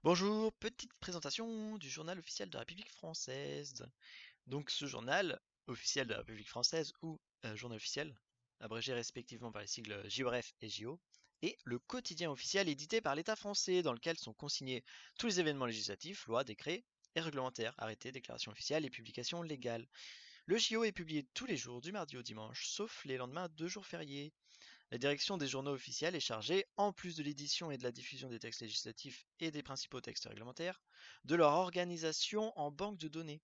Bonjour, petite présentation du journal officiel de la République française. Donc ce journal officiel de la République française ou journal officiel, abrégé respectivement par les sigles JORF et JO, est le quotidien officiel édité par l'État français dans lequel sont consignés tous les événements législatifs, lois, décrets et réglementaires, arrêtés, déclarations officielles et publications légales. Le JO est publié tous les jours du mardi au dimanche, sauf les lendemains de jours fériés. La direction des journaux officiels est chargée, en plus de l'édition et de la diffusion des textes législatifs et des principaux textes réglementaires, de leur organisation en banque de données.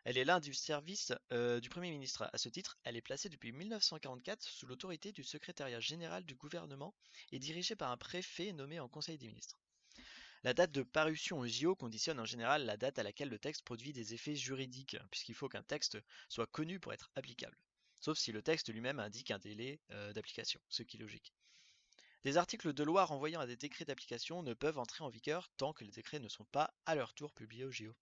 Elle est l'un du service du Premier ministre. À ce titre, elle est placée depuis 1944 sous l'autorité du secrétariat général du gouvernement et dirigée par un préfet nommé en Conseil des ministres. La date de parution au JO conditionne en général la date à laquelle le texte produit des effets juridiques, puisqu'il faut qu'un texte soit connu pour être applicable. Sauf si le texte lui-même indique un délai d'application, ce qui est logique. Des articles de loi renvoyant à des décrets d'application ne peuvent entrer en vigueur tant que les décrets ne sont pas à leur tour publiés au JO.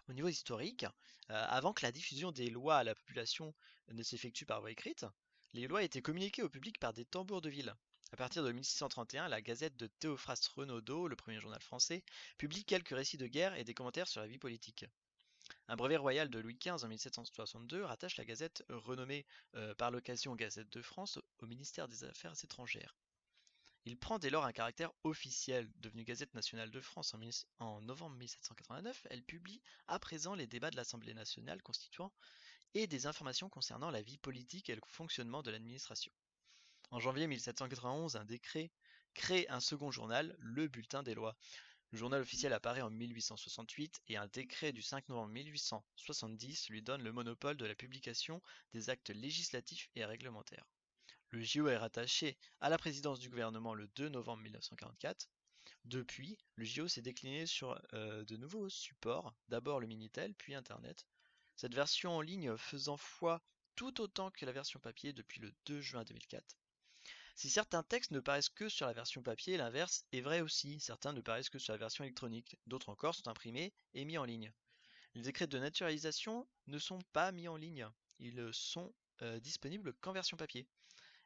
Au niveau historique, avant que la diffusion des lois à la population ne s'effectue par voie écrite, les lois étaient communiquées au public par des tambours de ville. À partir de 1631, la Gazette de Théophraste Renaudot, le premier journal français, publie quelques récits de guerre et des commentaires sur la vie politique. Un brevet royal de Louis XV en 1762 rattache la Gazette, renommée par l'occasion Gazette de France, au ministère des Affaires étrangères. Il prend dès lors un caractère officiel. Devenue Gazette nationale de France en novembre 1789, elle publie à présent les débats de l'Assemblée nationale constituant et des informations concernant la vie politique et le fonctionnement de l'administration. En janvier 1791, un décret crée un second journal, le Bulletin des lois. Le journal officiel apparaît en 1868 et un décret du 5 novembre 1870 lui donne le monopole de la publication des actes législatifs et réglementaires. Le JO est rattaché à la présidence du gouvernement le 2 novembre 1944. Depuis, le JO s'est décliné sur de nouveaux supports, d'abord le Minitel, puis Internet. Cette version en ligne faisant foi tout autant que la version papier depuis le 2 juin 2004. Si certains textes ne paraissent que sur la version papier, l'inverse est vrai aussi. Certains ne paraissent que sur la version électronique. D'autres encore sont imprimés et mis en ligne. Les décrets de naturalisation ne sont pas mis en ligne. Ils sont disponibles qu'en version papier.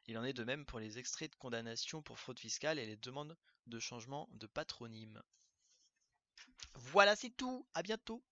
Il en est de même pour les extraits de condamnation pour fraude fiscale et les demandes de changement de patronyme. Voilà, c'est tout. À bientôt.